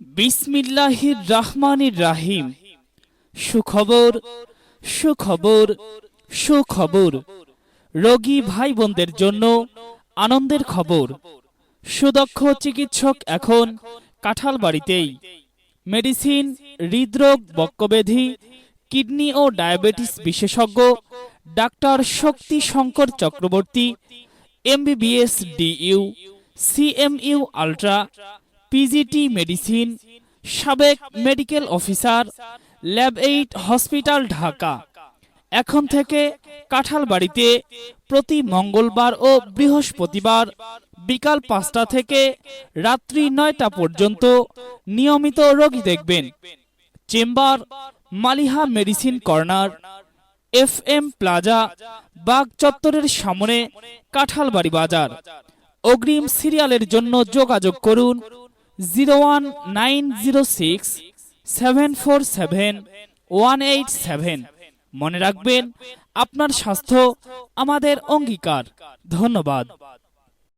বিসমিল্লাহির রহমানির রাহিম। সুখবর সুখবর সুখবর। রোগী ভাই বোনদের জন্য আনন্দের খবর। সুদক্ষ চিকিৎসক এখন কাঁঠালবাড়িতেই। মেডিসিন, হৃদরোগ, বক্ষব্যাধি, কিডনি ও ডায়াবেটিস বিশেষজ্ঞ doctor Shakti Shankar Chakraborty, MBBS DU, CMU ultra, PGT medicine, সাবেক medical officer, lab 8 hospital Dhaka. এখন থেকে কাঁঠালবাড়িতে প্রতি মঙ্গলবার ও বৃহস্পতিবার বিকাল 5টা থেকে রাত্রি 9টা পর্যন্ত নিয়মিত রোগী দেখবেন। Chamber Maliha medicine corner, FM plaza, বাগ চত্বরের সামনে, কাঁঠালবাড়ি বাজার। অগ্রিম সিরিয়ালের জন্য যোগাযোগ করুন 01906 747 187। মনে রাখবেন, আপনার স্বাস্থ্য আমাদের অঙ্গীকার। ধন্যবাদ।